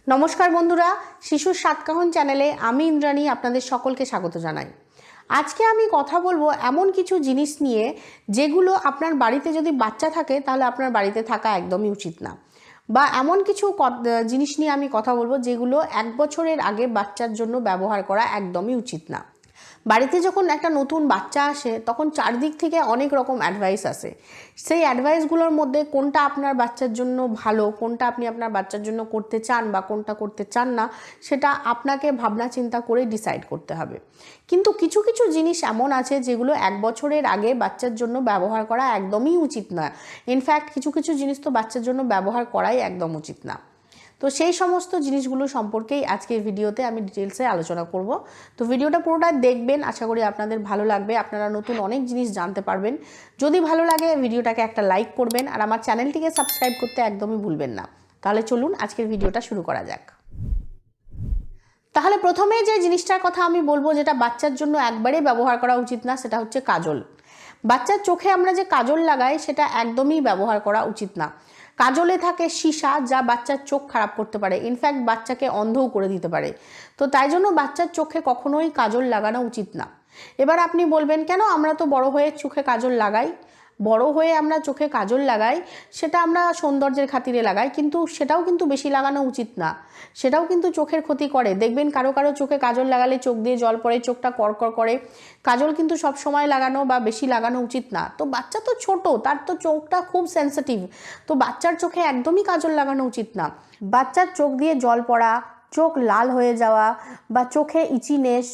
নমস্কার বন্ধুরা, শিশুর সাতকাহন চ্যানেলে আমি ইন্দ্রাণী আপনাদের সকলকে স্বাগত জানাই। আজকে আমি কথা বলবো এমন কিছু জিনিস নিয়ে যেগুলো আপনার বাড়িতে যদি বাচ্চা থাকে তাহলে আপনার বাড়িতে থাকা একদমই উচিত না, বা এমন কিছু জিনিস নিয়ে আমি কথা বলবো যেগুলো 1 বছরের আগে বাচ্চার জন্য ব্যবহার করা একদমই উচিত না। বাড়িতে যখন একটা নতুন বাচ্চা আসে তখন চারদিক থেকে অনেক রকম অ্যাডভাইস আসে। সেই অ্যাডভাইসগুলোর মধ্যে কোনটা আপনার বাচ্চার জন্য ভালো, কোনটা আপনি আপনার বাচ্চার জন্য করতে চান বা কোনটা করতে চান না, সেটা আপনাকে ভাবনা চিন্তা করে ডিসাইড করতে হবে। কিন্তু কিছু কিছু জিনিস এমন আছে যেগুলো 1 বছরের আগে বাচ্চার জন্য ব্যবহার করা একদমই উচিত না। ইনফ্যাক্ট কিছু কিছু জিনিস তো বাচ্চার জন্য ব্যবহার করাই একদম উচিত না। তো সেই সমস্ত জিনিসগুলো সম্পর্কেই আজকের ভিডিওতে আমি ডিটেলসে আলোচনা করব। তো ভিডিওটা পুরোটা দেখবেন, আশা করি আপনাদের ভালো লাগবে, আপনারা নতুন অনেক জিনিস জানতে পারবেন। যদি ভালো লাগে ভিডিওটাকে একটা লাইক করবেন আর আমার চ্যানেলটিকে সাবস্ক্রাইব করতে একদমই ভুলবেন না। তাহলে চলুন আজকের ভিডিওটা শুরু করা যাক। তাহলে প্রথমে যে জিনিসটার কথা আমি বলবো যেটা বাচ্চার জন্য একবারেই ব্যবহার করা উচিত না, সেটা হচ্ছে কাজল। বাচ্চার চোখে আমরা যে কাজল লাগাই সেটা একদমই ব্যবহার করা উচিত না। কাজলে থাকে সীসা, যা বাচ্চার চোখ খারাপ করতে পারে, ইনফ্যাক্ট বাচ্চাকে অন্ধও করে দিতে পারে। তো তাই জন্য বাচ্চার চোখে কখনোই কাজল লাগানো উচিত না। এবার আপনি বলবেন, কেন আমরা তো বড় হয়ে চোখে কাজল লাগাই। বড় হয়ে আমরা চোখে কাজল লাগাই, সেটা আমরা সৌন্দর্যের খাতিরে লাগাই, কিন্তু সেটাও কিন্তু বেশি লাগানো উচিত না। সেটাও কিন্তু চোখের ক্ষতি করে। দেখবেন কারো কারো চোখে কাজল লাগালে চোখ দিয়ে জল পড়ে, চোখটা করকর করে। কাজল কিন্তু সব সময় লাগানো বা বেশি লাগানো উচিত না। তো বাচ্চা তো ছোট, তার তো চোখটা খুব সেন্সিটিভ। তো বাচ্চার চোখে একদমই কাজল লাগানো উচিত না। বাচ্চার চোখ দিয়ে জল পড়া, চোখ লাল হয়ে যাওয়া, বা চোখে ইচিনেস,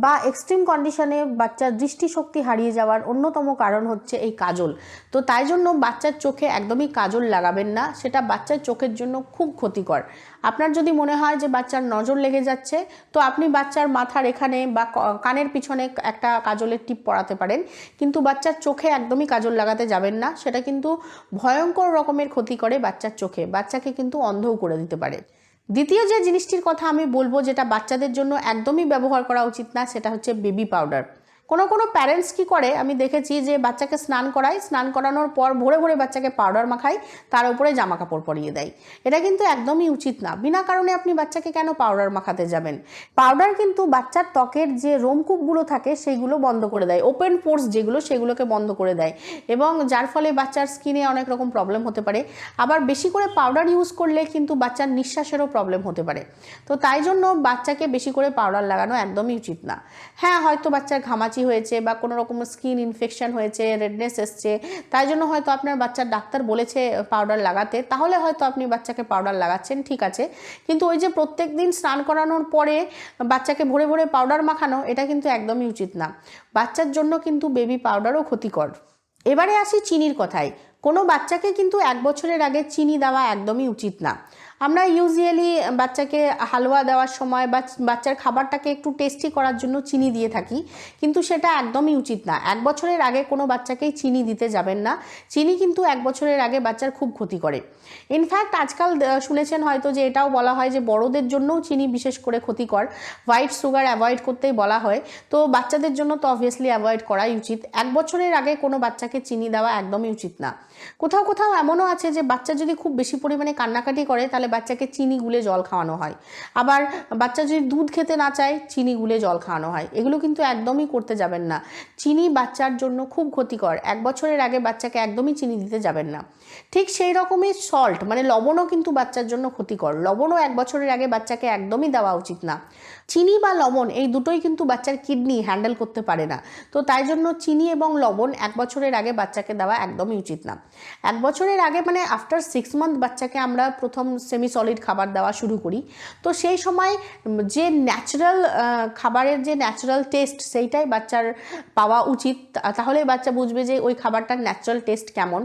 বা এক্সট্রিম কন্ডিশনে বাচ্চার দৃষ্টিশক্তি হারিয়ে যাওয়ার অন্যতম কারণ হচ্ছে এই কাজল। তো তাই জন্য বাচ্চার চোখে একদমই কাজল লাগাবেন না, সেটা বাচ্চার চোখের জন্য খুব ক্ষতিকর। আপনার যদি মনে হয় যে বাচ্চার নজর লেগে যাচ্ছে, তো আপনি বাচ্চার মাথার এখানে বা কানের পিছনে একটা কাজলের টিপ পরাতে পারেন, কিন্তু বাচ্চার চোখে একদমই কাজল লাগাতে যাবেন না। সেটা কিন্তু ভয়ঙ্কর রকমের ক্ষতি করে বাচ্চার চোখে, বাচ্চাকে কিন্তু অন্ধও করে দিতে পারে। দ্বিতীয় যে জিনিসটির কথা আমি বলবো যেটা বাচ্চাদের জন্য একদমই ব্যবহার করা উচিত না, সেটা হচ্ছে বেবি পাউডার। কোনো প্যারেন্টস কি করে আমি দেখেছি যে বাচ্চাকে স্নান করায়, স্নান করানোর পর ভোরে ভোরে বাচ্চাকে পাউডার মাখায়, তার উপরে জামা কাপড় পরিয়ে দেয়। এটা কিন্তু একদমই উচিত না। বিনা কারণে আপনি বাচ্চাকে কেন পাউডার মাখাতে যাবেন? পাউডার কিন্তু বাচ্চার ত্বকের যে রোমকূপগুলো থাকে সেইগুলো বন্ধ করে দেয়, ওপেন পোর্স যেগুলো সেগুলোকে বন্ধ করে দেয়, এবং যার ফলে বাচ্চার স্কিনে অনেক রকম প্রবলেম হতে পারে। আবার বেশি করে পাউডার ইউজ করলে কিন্তু বাচ্চার নিঃশ্বাসেরও প্রবলেম হতে পারে। তো তাই জন্য বাচ্চাকে বেশি করে পাউডার লাগানো একদমই উচিত না। হ্যাঁ, হয়তো বাচ্চার ঘামাচি হয়েছে বা কোনো রকম স্কিন ইনফেকশন হয়েছে, রেডনেস এসছে, তাই জন্য হয়তো আপনার বাচ্চার ডাক্তার বলেছে পাউডার লাগাতে, তাহলে হয়তো আপনি বাচ্চাকে পাউডার লাগাচ্ছেন, ঠিক আছে। কিন্তু ওই যে প্রত্যেক দিন স্নান করানোর পরে বাচ্চাকে ভোরে ভোরে পাউডার মাখানো, এটা কিন্তু একদমই উচিত না। বাচ্চার জন্য কিন্তু বেবি পাউডারও ক্ষতিকর। এবারে আসি চিনির কথায়। কোনো বাচ্চাকে কিন্তু 1 বছরের আগে চিনি দেওয়া একদমই উচিত না। আমরা ইউজুয়ালি বাচ্চাকে হালুয়া দেওয়ার সময় বা বাচ্চার খাবারটাকে একটু টেস্টি করার জন্য চিনি দিয়ে থাকি, কিন্তু সেটা একদমই উচিত না। 1 বছরের আগে কোনো বাচ্চাকেই চিনি দিতে যাবেন না। চিনি কিন্তু 1 বছরের আগে বাচ্চার খুব ক্ষতি করে। ইনফ্যাক্ট আজকাল শুনেছেন হয়তো যে এটাও বলা হয় যে বড়দের জন্যও চিনি বিশেষ করে ক্ষতিকর, হোয়াইট সুগার অ্যাভয়েড করতেই বলা হয়। তো বাচ্চাদের জন্য তো অবভিয়াসলি অ্যাভয়েড করাই উচিত। 1 বছরের আগে কোনো বাচ্চাকে চিনি দেওয়া একদমই উচিত না। কোথাও কোথাও এমনও আছে যে বাচ্চা যদি খুব বেশি পরিমাণে কান্নাকাটি করে তাহলে বাচ্চাকে চিনি গুলে জল খাওয়ানো হয়। আবার বাচ্চা যদি দুধ খেতে না চায়, চিনি গুলে জল খাওয়ানো হয়। এগুলো কিন্তু একদমই করতে যাবেন না। চিনি বাচ্চার জন্য খুব ক্ষতিকর। 1 বছরের আগে বাচ্চাকে একদমই চিনি দিতে যাবেন না। ঠিক সেই রকমই সল্ট মানে লবণও কিন্তু বাচ্চার জন্য ক্ষতিকর। লবণও 1 বছরের আগে বাচ্চাকে একদমই দেওয়া উচিত না। চিনি বা লবণ এই দুটোই কিন্তু বাচ্চার কিডনি হ্যান্ডেল করতে পারে না। তো তাই জন্য চিনি এবং লবণ 1 বছরের আগে বাচ্চাকে দেওয়া একদমই উচিত না। 1 বছরের আগে মানে আফটার 6 মান্থ বাচ্চাকে আমরা প্রথম সেমি সলিড খাবার দেওয়া শুরু করি। তো সেই সময় যে ন্যাচারাল খাবারের যে ন্যাচারাল টেস্ট সেইটাই বাচ্চার পাওয়া উচিত, তাহলে বাচ্চা বুঝবে যে ওই খাবারটার ন্যাচারাল টেস্ট কেমন।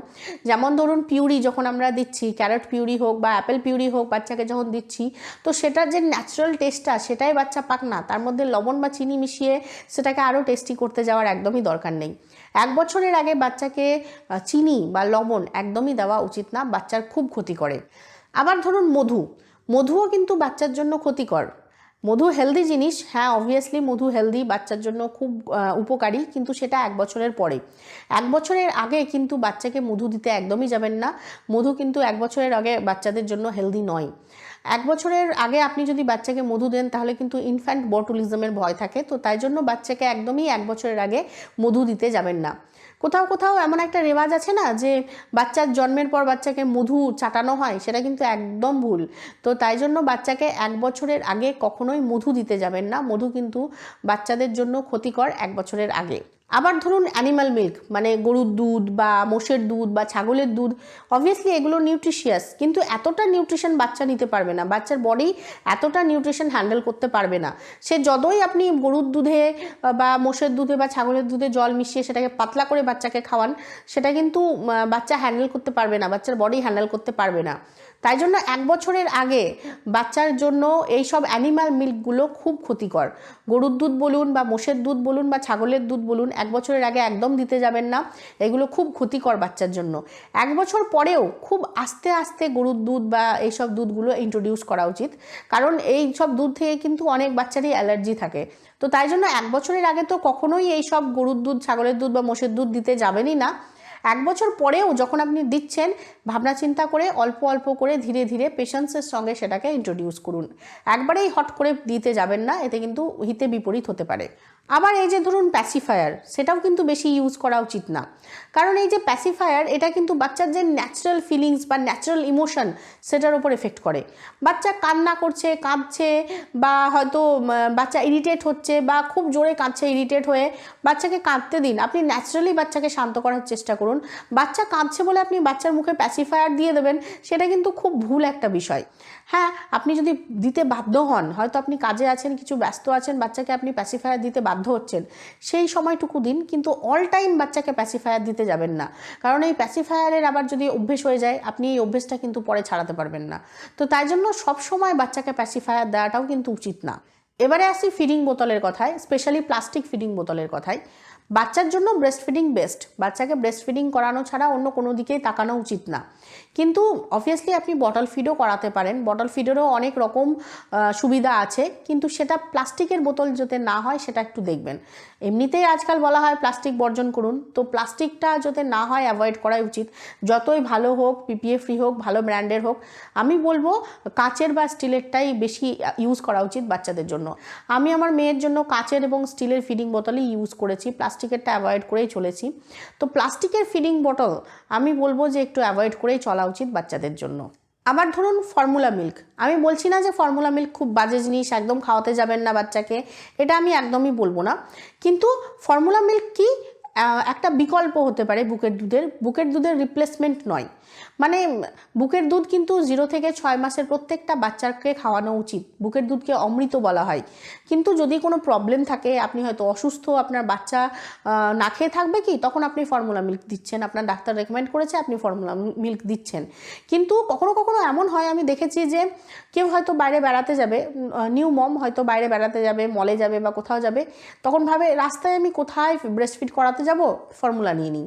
যেমন ধরুন পিউরি যখন আমরা দিচ্ছি, ক্যারট পিউরি হোক বা অ্যাপেল পিউরি হোক, বাচ্চাকে যখন দিচ্ছি, তো সেটার যে ন্যাচারাল টেস্টটা সেটাই বাচ্চা পাক না, তার মধ্যে লবণ বা চিনি মিশিয়ে সেটাকে আরও টেস্টি করতে যাওয়ার একদমই দরকার নেই। 1 বছরের আগে বাচ্চাকে চিনি বা লবণ একদমই দেওয়া উচিত না, বাচ্চার খুব ক্ষতি করে। আবার ধরুন মধুও কিন্তু বাচ্চার জন্য ক্ষতিকর। মধু হেলদি জিনিস, হ্যাঁ অবভিয়াসলি মধু হেলদি, বাচ্চার জন্য খুব উপকারী, কিন্তু সেটা 1 বছরের পরে। 1 বছরের আগে কিন্তু বাচ্চাকে মধু দিতে একদমই যাবেন না। মধু কিন্তু 1 বছরের আগে বাচ্চাদের জন্য হেলদি নয়। 1 বছরের আগে আপনি যদি বাচ্চাকে মধু দেন তাহলে কিন্তু ইনফ্যান্ট বটুলিজমের ভয় থাকে, তো তাই জন্য বাচ্চাকে একদমই 1 বছরের আগে মধু দিতে যাবেন না। কোথাও কোথাও এমন একটা রেওয়াজ আছে না যে বাচ্চার জন্মের পর বাচ্চাকে মধু চাটানো হয়, সেটা কিন্তু একদম ভুল। তো তাই জন্য বাচ্চাকে 1 বছরের আগে কখনোই মধু দিতে যাবেন না। মধু কিন্তু বাচ্চাদের জন্য ক্ষতিকর 1 বছরের আগে। আবার ধরুন অ্যানিম্যাল মিল্ক, মানে গরুর দুধ বা মোষের দুধ বা ছাগলের দুধ, অবভিয়াসলি এগুলো নিউট্রিশিয়াস, কিন্তু এতটা নিউট্রিশন বাচ্চা নিতে পারবে না, বাচ্চার বডি এতটা নিউট্রিশন হ্যান্ডেল করতে পারবে না। সে যতই আপনি গরুর দুধে বা মোষের দুধে বা ছাগলের দুধে জল মিশিয়ে সেটাকে পাতলা করে বাচ্চাকে খাওয়ান, সেটা কিন্তু বাচ্চা হ্যান্ডেল করতে পারবে না, বাচ্চার বডি হ্যান্ডেল করতে পারবে না। তাই জন্য 1 বছরের আগে বাচ্চার জন্য এই সব অ্যানিম্যাল মিল্কগুলো খুব ক্ষতিকর। গরুর দুধ বলুন বা মোষের দুধ বলুন বা ছাগলের দুধ বলুন, 1 বছরের আগে একদম দিতে যাবেন না। এগুলো খুব ক্ষতিকর বাচ্চার জন্য। 1 বছর পরেও খুব আস্তে আস্তে গরুর দুধ বা এইসব দুধগুলো ইন্ট্রোডিউস করা উচিত, কারণ এই সব দুধ থেকে কিন্তু অনেক বাচ্চারই অ্যালার্জি থাকে। তো তাই জন্য 1 বছরের আগে তো কখনোই এই সব গরুর দুধ, ছাগলের দুধ বা মোষের দুধ দিতে যাবেনই না। 1 বছর পরেও যখন আপনি দিচ্ছেন, ভাবনা চিন্তা করে অল্প অল্প করে ধীরে ধীরে পেশেন্সের সঙ্গে সেটাকে ইন্ট্রোডিউস করুন। একবারেই হট করে দিতে যাবেন না, এতে কিন্তু হিতে বিপরীত হতে পারে। আবার এই যে ধরুন প্যাসিফায়ার, সেটাও কিন্তু বেশি ইউজ করা উচিত না, কারণ এই যে প্যাসিফায়ার, এটা কিন্তু বাচ্চার যে ন্যাচারাল ফিলিংস বা ন্যাচারাল ইমোশন সেটার উপর এফেক্ট করে। বাচ্চা কান্না করছে, কাঁদছে, বা হয়তো বাচ্চা ইরিটেট হচ্ছে বা খুব জোরে কাঁদছে ইরিটেট হয়ে, বাচ্চাকে কাঁদতে দিন। আপনি ন্যাচারালি বাচ্চাকে শান্ত করার চেষ্টা করুন। বাচ্চা কাঁদছে বলে আপনি বাচ্চার মুখে প্যাসিফায়ার দিয়ে দেবেন, সেটা কিন্তু খুব ভুল একটা বিষয়। হ্যাঁ, আপনি যদি দিতে বাধ্য হন, হয়তো আপনি কাজে আছেন, কিছু ব্যস্ত আছেন, বাচ্চাকে আপনি প্যাসিফায়ার দিতে বাধ্য হচ্ছেন, সেই সময়টুকু দিন, কিন্তু অল টাইম বাচ্চাকে প্যাসিফায়ার দিতে যাবেন না, কারণ এই প্যাসিফায়ারের আবার যদি অভ্যেস হয়ে যায়, আপনি এই অভ্যেসটা কিন্তু পরে ছাড়াতে পারবেন না। তো তাই জন্য সবসময় বাচ্চাকে প্যাসিফায়ার দেওয়াটাও কিন্তু উচিত না। এবারে আসি ফিডিং বোতলের কথায়, স্পেশালি প্লাস্টিক ফিডিং বোতলের কথায়। বাচ্চার জন্য ব্রেস্ট ফিডিং বেস্ট, বাচ্চাকে ব্রেস্ট ফিডিং করানো ছাড়া অন্য কোনো দিকেই তাকানো উচিত না। কিন্তু অবভিয়াসলি আপনি বটল ফিডও করাতে পারেন, বটল ফিডেরও অনেক রকম সুবিধা আছে, কিন্তু সেটা প্লাস্টিকের বোতল যাতে না হয় সেটা একটু দেখবেন। এমনিতেই আজকাল বলা হয় প্লাস্টিক বর্জন করুন, তো প্লাস্টিকটা যাতে না হয় অ্যাভয়েড করাই উচিত। যতই ভালো হোক, পিপিএ ফ্রি হোক, ভালো ব্র্যান্ডের হোক, আমি বলবো কাচের বা স্টিলেরটাই বেশি ইউজ করা উচিত বাচ্চাদের জন্য। আমি আমার মেয়ের জন্য কাচের এবং স্টিলের ফিডিং বোতলই ইউজ করেছি, প্লাস্টিকেরটা অ্যাভয়েড করেই চলেছি। তো প্লাস্টিকের ফিডিং বোতল আমি বলবো যে একটু অ্যাভয়েড করেই চলা উচিত বাচ্চাদের জন্য। আবার ধরুন ফর্মুলা মিল্ক, আমি বলছি না যে ফর্মুলা মিল্ক খুব বাজে জিনিস, একদম খাওয়াতে যাবেন না বাচ্চাকে, এটা আমি একদমই বলবো না। কিন্তু ফর্মুলা মিল্ক কি একটা বিকল্প হতে পারে বুকের দুধের, বুকের দুধের রিপ্লেসমেন্ট নয়। মানে বুকের দুধ কিন্তু 0 থেকে 6 মাসের প্রত্যেকটা বাচ্চাকে খাওয়ানো উচিত। বুকের দুধকে অমৃত বলা হয়। কিন্তু যদি কোনো প্রবলেম থাকে, আপনি হয়তো অসুস্থ, আপনার বাচ্চা না খেয়ে থাকবে কি, তখন আপনি ফর্মুলা মিল্ক দিচ্ছেন, আপনার ডাক্তার রেকমেন্ড করেছে, আপনি ফর্মুলা মিল্ক দিচ্ছেন। কিন্তু কখনো কখনো এমন হয়, আমি দেখেছি যে কেউ হয়তো বাইরে বেড়াতে যাবে, নিউ মম হয়তো বাইরে বেড়াতে যাবে, মলে যাবে বা কোথাও যাবে, তখন ভাবে রাস্তায় আমি কোথায় ব্রেস্ট ফিড করাতে যাব, ফর্মুলা নিয়ে নিই।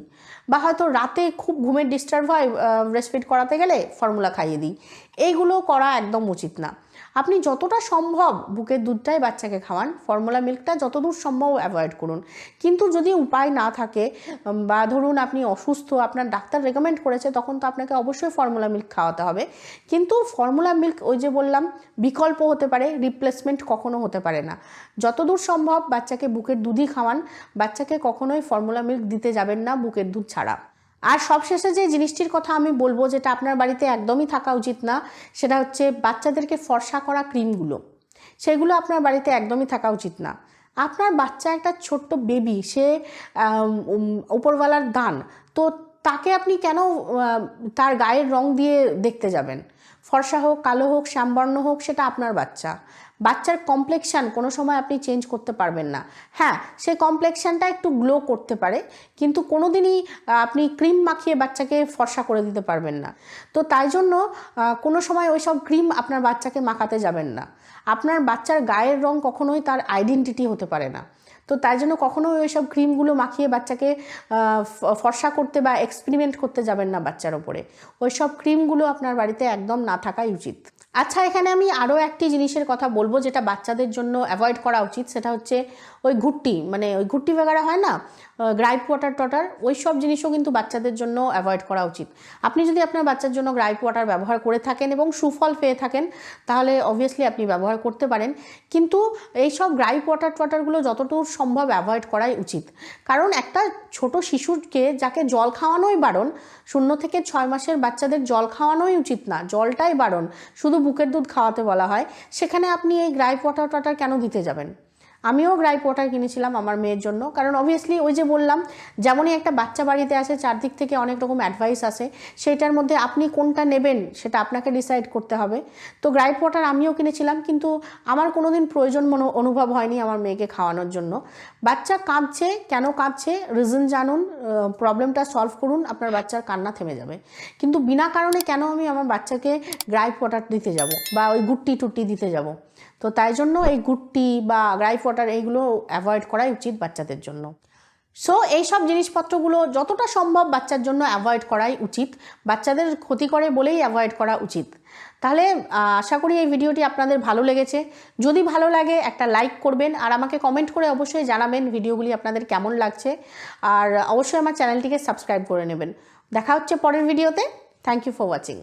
বা হয়তো রাতে খুব ঘুমের ডিস্টার্ব হয়, ব্রেস্ট ফিড করাতে গেলে ফর্মুলা খাইয়ে দিই। এইগুলো করা একদম উচিত না। আপনি যতটা সম্ভব বুকের দুধটাই বাচ্চাকে খাওয়ান, ফর্মুলা মিল্কটা যতদূর সম্ভব অ্যাভয়েড করুন। কিন্তু যদি উপায় না থাকে, বা ধরুন আপনি অসুস্থ, আপনার ডাক্তার রেকমেন্ড করেছে, তখন তো আপনাকে অবশ্যই ফর্মুলা মিল্ক খাওয়াতে হবে। কিন্তু ফর্মুলা মিল্ক ওই যে বললাম বিকল্প হতে পারে, রিপ্লেসমেন্ট কখনো হতে পারে না। যতদূর সম্ভব বাচ্চাকে বুকের দুধই খাওয়ান, বাচ্চাকে কখনোই ফর্মুলা মিল্ক দিতে যাবেন না বুকের দুধ ছাড়া। আর সবশেষে যে জিনিসটির কথা আমি বলবো, যেটা আপনার বাড়িতে একদমই থাকা উচিত না, সেটা হচ্ছে বাচ্চাদেরকে ফর্সা করা ক্রিমগুলো। সেগুলো আপনার বাড়িতে একদমই থাকা উচিত না। আপনার বাচ্চা একটা ছোট্ট বেবি, সে উপরওয়ালার দান, তো তাকে আপনি কেন তার গায়ের রং দিয়ে দেখতে যাবেন? ফর্সা হোক, কালো হোক, শ্যামবর্ণ হোক, সেটা আপনার বাচ্চা। বাচ্চার কমপ্লেক্সান কোনো সময় আপনি চেঞ্জ করতে পারবেন না। হ্যাঁ, সেই কমপ্লেক্সানটা একটু গ্লো করতে পারে, কিন্তু কোনো দিনই আপনি ক্রিম মাখিয়ে বাচ্চাকে ফর্সা করে দিতে পারবেন না। তো তাই জন্য কোনো সময় ওই সব ক্রিম আপনার বাচ্চাকে মাখাতে যাবেন না। আপনার বাচ্চার গায়ের রং কখনোই তার আইডেন্টিটি হতে পারে না। তো তাই জন্য কখনোই ওই সব ক্রিমগুলো মাখিয়ে বাচ্চাকে ফর্সা করতে বা এক্সপেরিমেন্ট করতে যাবেন না বাচ্চার ওপরে। ওই সব ক্রিমগুলো আপনার বাড়িতে একদম না থাকাই উচিত। আচ্ছা, এখানে আমি আরও একটি জিনিসের কথা বলবো যেটা বাচ্চাদের জন্য অ্যাভয়েড করা উচিত, সেটা হচ্ছে ওই ঘুট্টি মানে ওই ঘুট্টি বেগারা হয় না, গ্রাইপ ওয়াটার টটার, ওই সব জিনিসও কিন্তু বাচ্চাদের জন্য অ্যাভয়েড করা উচিত। আপনি যদি আপনার বাচ্চার জন্য গ্রাইপ ওয়াটার ব্যবহার করে থাকেন এবং সুফল পেয়ে থাকেন তাহলে অবভিয়াসলি আপনি ব্যবহার করতে পারেন, কিন্তু এইসব গ্রাইপ ওয়াটার টটারগুলো যতদূর সম্ভব অ্যাভয়েড করাই উচিত। কারণ একটা ছোট শিশুকে যাকে জল খাওয়ানোই বারণ, 0 থেকে 6 মাসের বাচ্চাদের জল খাওয়ানোই উচিত না, জলটাই বারণ, শুধু বুকের দুধ খাওয়াতে বলা হয়, সেখানে আপনি এই গ্রাইপ ওয়াটার টটার কেন দিতে যাবেন? আমিও গ্রাইপ ওয়াটার কিনেছিলাম আমার মেয়ের জন্য, কারণ অবভিয়াসলি ওই যে বললাম যেমনই একটা বাচ্চা বাড়িতে আসে চারদিক থেকে অনেক রকম অ্যাডভাইস আসে, সেইটার মধ্যে আপনি কোনটা নেবেন সেটা আপনাকে ডিসাইড করতে হবে। তো গ্রাইপ ওয়াটার আমিও কিনেছিলাম, কিন্তু আমার কোনোদিন প্রয়োজন অনুভব হয়নি আমার মেয়েকে খাওয়ানোর জন্য। বাচ্চা কাঁদছে, কেন কাঁদছে রিজন জানুন, প্রবলেমটা সলভ করুন, আপনার বাচ্চার কান্না থেমে যাবে। কিন্তু বিনা কারণে কেন আমি আমার বাচ্চাকে গ্রাইপ ওয়াটার দিতে যাব বা ওই গুট্টি টুট্টি দিতে যাব? তো তাই জন্য এই গুট্টি বা গ্রাইপ ওয়াটার এইগুলো অ্যাভয়েড করাই উচিত বাচ্চাদের জন্য। সো এইসব জিনিসপত্রগুলো যতটা সম্ভব বাচ্চার জন্য অ্যাভয়েড করাই উচিত, বাচ্চাদের ক্ষতি করে বলেই অ্যাভয়েড করা উচিত। তাহলে আশা করি এই ভিডিওটি আপনাদের ভালো লেগেছে। যদি ভালো লাগে একটা লাইক করবেন আর আমাকে কমেন্ট করে অবশ্যই জানাবেন ভিডিওগুলি আপনাদের কেমন লাগছে, আর অবশ্যই আমার চ্যানেলটিকে সাবস্ক্রাইব করে নেবেন। দেখা হচ্ছে পরের ভিডিওতে। Thank you for watching.